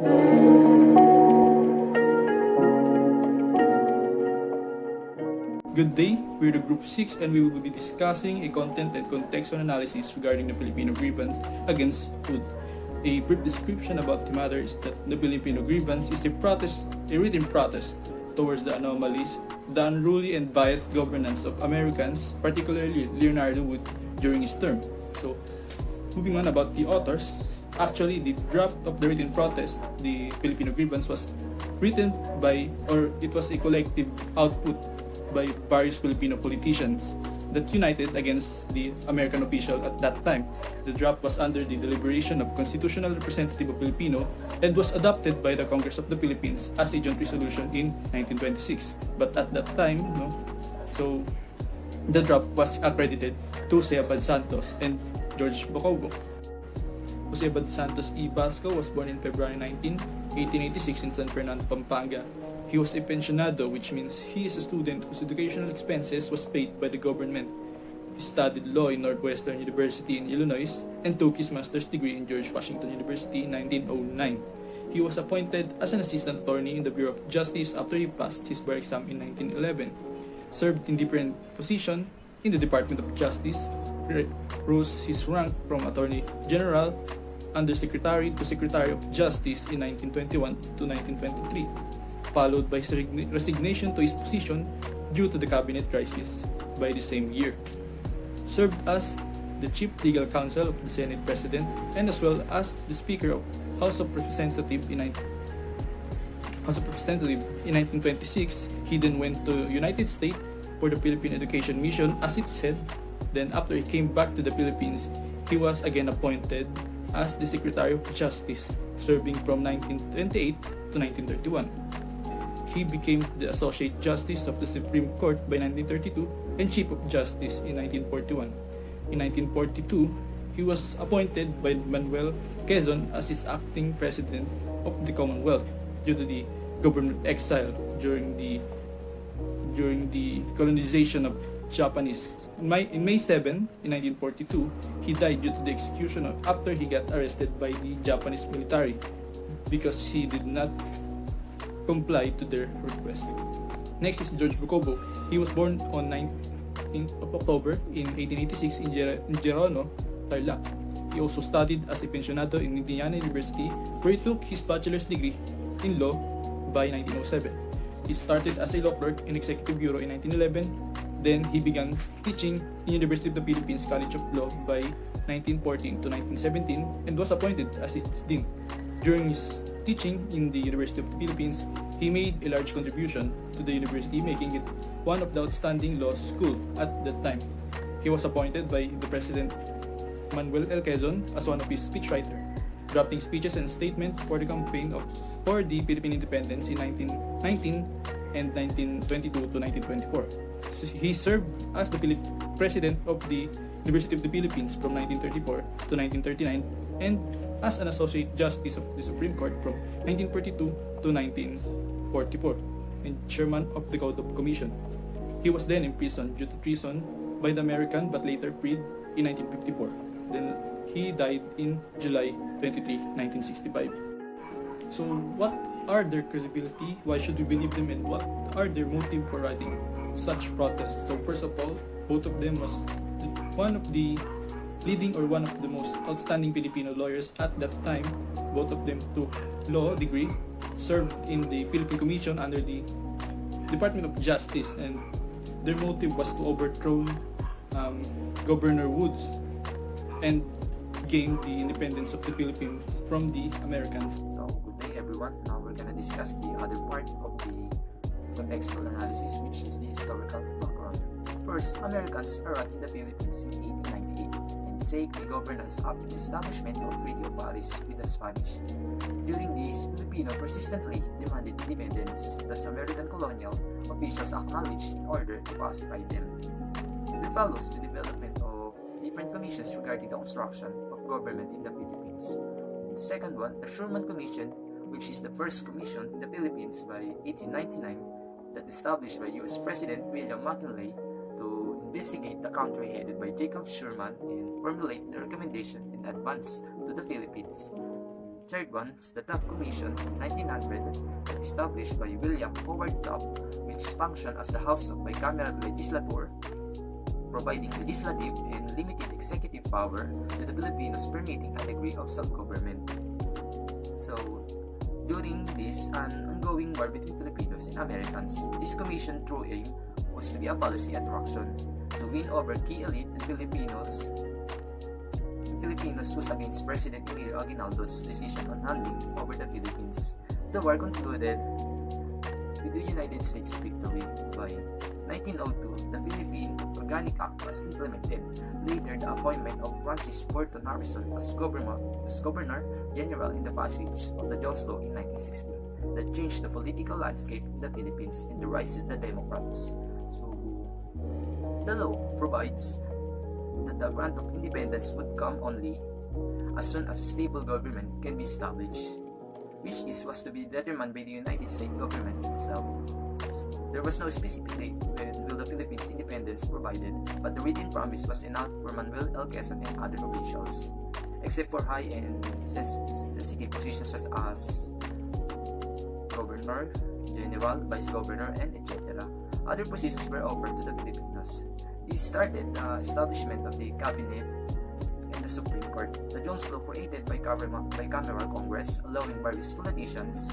Good day, we're the Group 6 and we will be discussing a content and contextual analysis regarding the Filipino grievance against food. A brief description about the matter is that the Filipino grievance is a written protest towards the anomalies, the unruly and biased governance of Americans, particularly Leonardo Wood during his term. So, moving on about the authors, actually the draft of the written protest, the Filipino grievance was written by, or it was a collective output by various Filipino politicians that united against the American official at that time. The draft was under the deliberation of Constitutional Representative of Filipino and was adopted by the Congress of the Philippines as a joint resolution in 1926. But at that time, so the draft was accredited to Jose Abad Santos and George Bocobo. Jose Abad Santos E. Basco was born in February 19, 1886 in San Fernando, Pampanga. He was a pensionado, which means he is a student whose educational expenses was paid by the government. He studied law in Northwestern University in Illinois and took his master's degree in George Washington University in 1909. He was appointed as an assistant attorney in the Bureau of Justice after he passed his bar exam in 1911. Served in different positions in the Department of Justice, rose his rank from Attorney General, Undersecretary to Secretary of Justice in 1921 to 1923. Followed by resignation to his position due to the cabinet crisis by the same year. Served as the Chief Legal Counsel of the Senate President and as well as the Speaker of House of Representatives in 1926. He then went to United States for the Philippine Education Mission as its head. Then after he came back to the Philippines, he was again appointed as the Secretary of Justice, serving from 1928 to 1931. He became the Associate Justice of the Supreme Court by 1932 and Chief of Justice in 1941. In 1942, he was appointed by Manuel Quezon as his acting President of the Commonwealth due to the government exile during the colonization of Japanese. In May 7, in 1942, he died due to the execution after he got arrested by the Japanese military because he did not comply to their request. Next is George Bocobo. He was born on 19 October in 1886 in Gerono, Tarlac. He also studied as a pensionado in Indiana University, where he took his bachelor's degree in law by 1907. He started as a law clerk in Executive Bureau in 1911. Then he began teaching in University of the Philippines College of Law by 1914 to 1917 and was appointed as its dean. During his teaching in the University of the Philippines, he made a large contribution to the university, making it one of the outstanding law schools at that time. He was appointed by the President Manuel L. Quezon as one of his speechwriters, drafting speeches and statements for the campaign for the Philippine independence in 1919 and 1922 to 1924. He served as the President of the University of the Philippines from 1934 to 1939 and as an Associate Justice of the Supreme Court from 1942 to 1944 and Chairman of the Code of Commission. He was then imprisoned due to treason by the American but later freed in 1954. Then he died in July 23, 1965. So what are their credibility? Why should we believe them and what are their motive for writing such protests? So first of all, both of them was one of the leading or one of the most outstanding Filipino lawyers at that time. Both of them took law degree, served in the Philippine Commission under the Department of Justice, and their motive was to overthrow Governor Woods and gain the independence of the Philippines from the Americans. So, good day everyone. Now we're gonna discuss the other part of the contextual analysis, which is the historical background. First, Americans arrived in the Philippines in 1898 and take the governance after the establishment of Treaty of Paris with the Spanish. During this, Filipino persistently demanded independence, thus American colonial officials acknowledged in order to pacify them. There follows the development of different commissions regarding the construction of government in the Philippines. The second one, the Sherman Commission, which is the first commission in the Philippines by 1899 that established by U.S. President William McKinley to investigate the country headed by Jacob Sherman and formulate the recommendation in advance to the Philippines. third one is the Taft Commission in 1900, established by William Howard Taft, which functioned as the House of Bicameral Legislature, providing legislative and limited executive power to the Filipinos, permitting a degree of self-government. So, during this ongoing war between Filipinos and Americans, this commission true aim was to be a policy attraction to win over key elite and Filipinos was against President Emilio Aguinaldo's decision on handing over the Philippines. The war concluded with the United States victory. By 1902, the Philippine Organic Act was implemented. Later, the appointment of Francis Burton Harrison as Governor General in the passage of the Jones Law in 1916 that changed the political landscape in the Philippines and the rise of the Democrats. So, the law provides that the grant of independence would come only as soon as a stable government can be established, which was to be determined by the United States government itself. There was no specific date when will the Philippines independence provided, but the written promise was enough for Manuel L. Quezon and other officials, except for high and sensitive positions such as Governor, General, Vice Governor, and etc. Other positions were offered to the Filipinos. This started the establishment of the Cabinet and the Supreme Court. The Jones Law created by bicameral Congress, allowing various politicians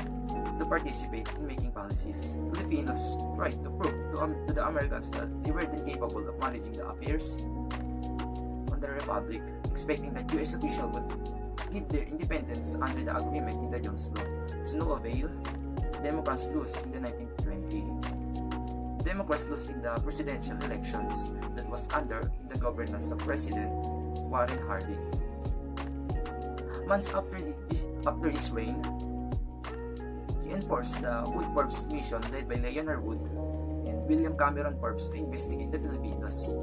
to participate in making policies. Filipinos tried to prove to the Americans that they were incapable of managing the affairs on the Republic, expecting that U.S. officials would give their independence under the agreement in the Jones Law. To no avail, Democrats lose in the 1920. Democrats lose in the presidential elections that was under the governance of President Warren Harding. Months after his reign, he enforced the Wood Forbes mission led by Leonard Wood and William Cameron Forbes to investigate the Filipinos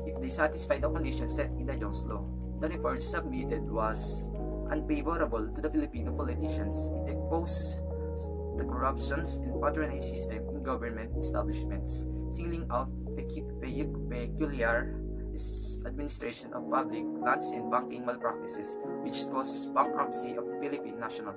if they satisfy the conditions set in the Jones Law. The report submitted was unfavorable to the Filipino politicians. It exposed the corruptions and patronage system in government establishments, singling out peculiar administration of public lands and banking malpractices, which caused bankruptcy of Philippine National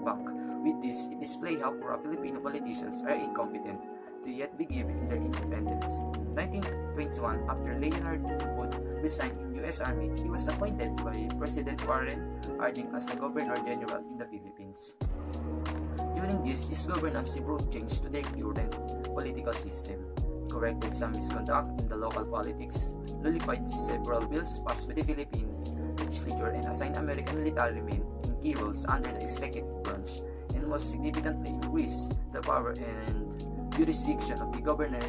Bank. With this, it displayed how corrupt Filipino politicians are incompetent to yet be given their independence. 1921, after Leonard Wood resigned in U.S. Army, he was appointed by President Warren Harding as the Governor General in the Philippines. During this, his governance brought change to their current political system, corrected some misconduct in the local politics, nullified several bills passed by the Philippine legislature, and assigned American military men in key roles under the executive branch, and most significantly increased the power and jurisdiction of the Governor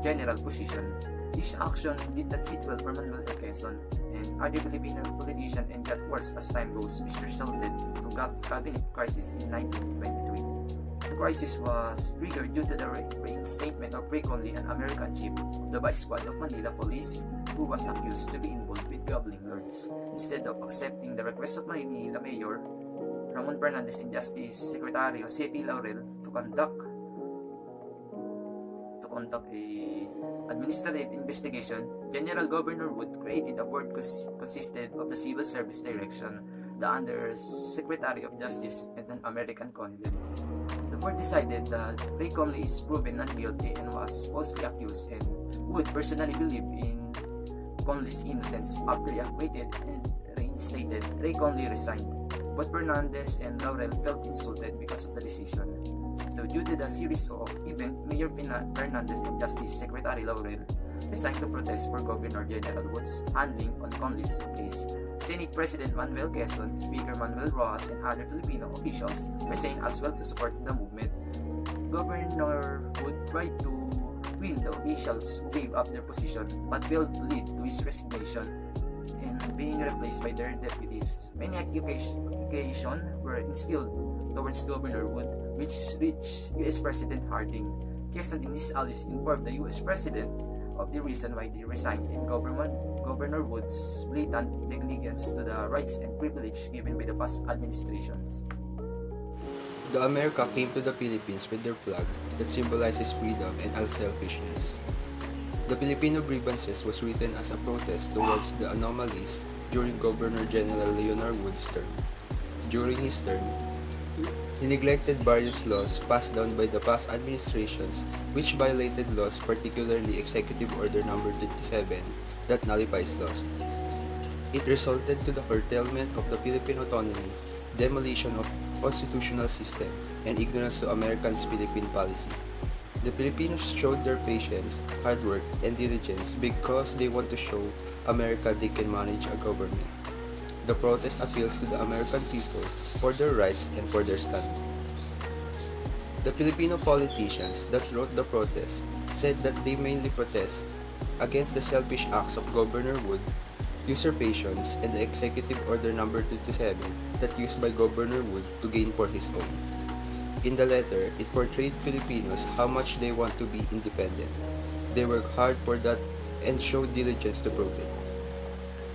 General position. This action did not sit well for Manuel L. Quezon and other Filipino politicians and got worse as time goes, which resulted to cabinet crisis in 1923. The crisis was triggered due to the reinstatement of Ray Conley, an American chief of the Vice Squad of Manila Police, who was accused to be involved with gambling lords. Instead of accepting the request of Manila Mayor Ramon Fernandez and Justice Secretary Jose P. Laurel to conduct a administrative investigation, General Governor Wood created a board consisted of the Civil Service Direction, the Under Secretary of Justice, and an American consul. The board decided that Ray Conley is proven not guilty and was falsely accused, and Wood personally believed in Conley's innocence. After he acquitted and reinstated, Ray Conley resigned. Both Fernandez and Laurel felt insulted because of the decision. So due to the series of events, Mayor Fernandez and Justice Secretary Laurel resigned to protest for Governor General Wood's handling on Conley's case. Senate President Manuel Quezon, Speaker Manuel Rojas, and other Filipino officials resigned as well to support the movement. Governor Wood tried to win the officials who gave up their position but failed to lead to his resignation and being replaced by their deputies. Many accusations were instilled towards Governor Wood, which reached U.S. President Harding. Quezon and his allies informed the U.S. President of the reason why they resigned, and Governor Wood's blatant negligence to the rights and privilege given by the past administrations. The America came to the Philippines with their flag that symbolizes freedom and unselfishness. The Filipino grievances was written as a protest towards the anomalies during Governor General Leonard Wood's term. During his term, he neglected various laws passed down by the past administrations which violated laws, particularly Executive Order No. 27 that nullifies laws. It resulted to the curtailment of the Philippine autonomy, demolition of constitutional system, and ignorance to Americans' Philippine policy. The Filipinos showed their patience, hard work, and diligence because they want to show America they can manage a government. The protest appeals to the American people for their rights and for their stand. The Filipino politicians that wrote the protest said that they mainly protest against the selfish acts of Governor Wood, usurpations, and the Executive Order No. 27 that used by Governor Wood to gain for his own. In the letter, it portrayed Filipinos how much they want to be independent. They work hard for that and showed diligence to prove it.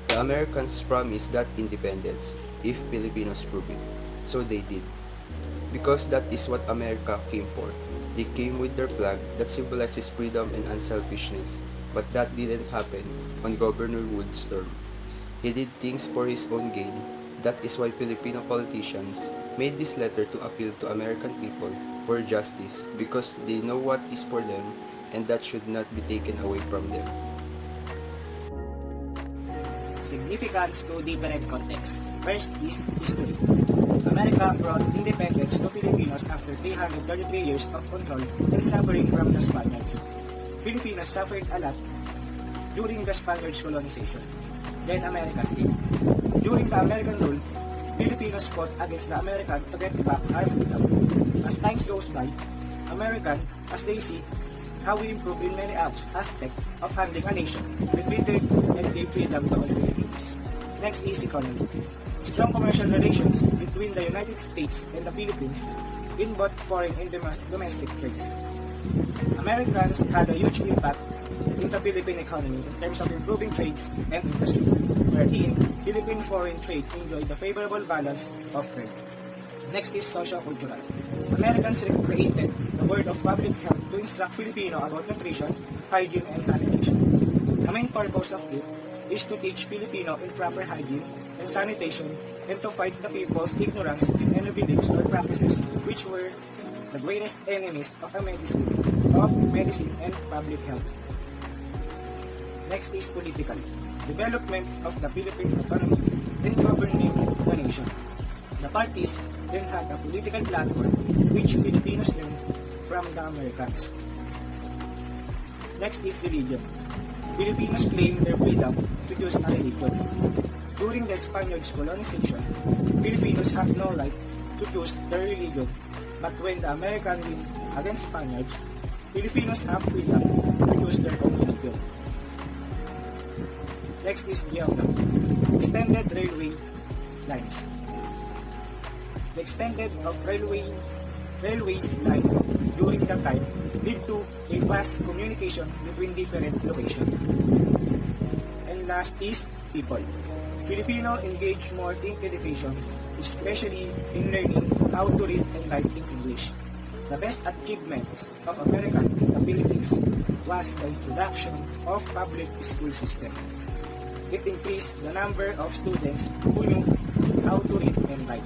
The Americans promised that independence if Filipinos prove it. So they did. Because that is what America came for. They came with their flag that symbolizes freedom and unselfishness. But that didn't happen on Governor Wood's term. He did things for his own gain. That is why Filipino politicians made this letter to appeal to American people for justice because they know what is for them and that should not be taken away from them. Significance to different contexts. First is history. America brought independence to Filipinos after 333 years of control and suffering from the Spaniards. Filipinos suffered a lot during the Spaniards' colonization. Then America's came. During the American rule, Filipinos fought against the American to get back our freedom. As time goes by, American, as they see, how we improve in many aspects of handling a nation, retreated and gave freedom to all Filipinos. Next is economy. Strong commercial relations between the United States and the Philippines in both foreign and domestic trades. Americans had a huge impact in the Philippine economy in terms of improving trades and industry, wherein Philippine foreign trade enjoyed the favorable balance of trade. Next is socio-cultural. Americans created the word of public health to instruct Filipino about nutrition, hygiene, and sanitation. The main purpose of it is to teach Filipino in proper hygiene and sanitation and to fight the people's ignorance in any beliefs or practices which were the greatest enemies of medicine and public health. Next is political. Development of the Philippine economy and governing the nation. The parties then had a political platform which Filipinos learned from the Americans. Next is religion. Filipinos claim their freedom to choose a religion. During the Spaniards' colonization, Filipinos have no right to choose their religion, but when the American win against Spaniards, Filipinos have freedom to choose their own religion. Next is geography. Extended railway lines. The extended of railways line during that time led to a fast communication between different locations. And last is people. Filipino engage more in education, especially in learning how to read and write in English. The best achievements of America in the Philippines was the introduction of public school system. It increased the number of students who knew how to read and write.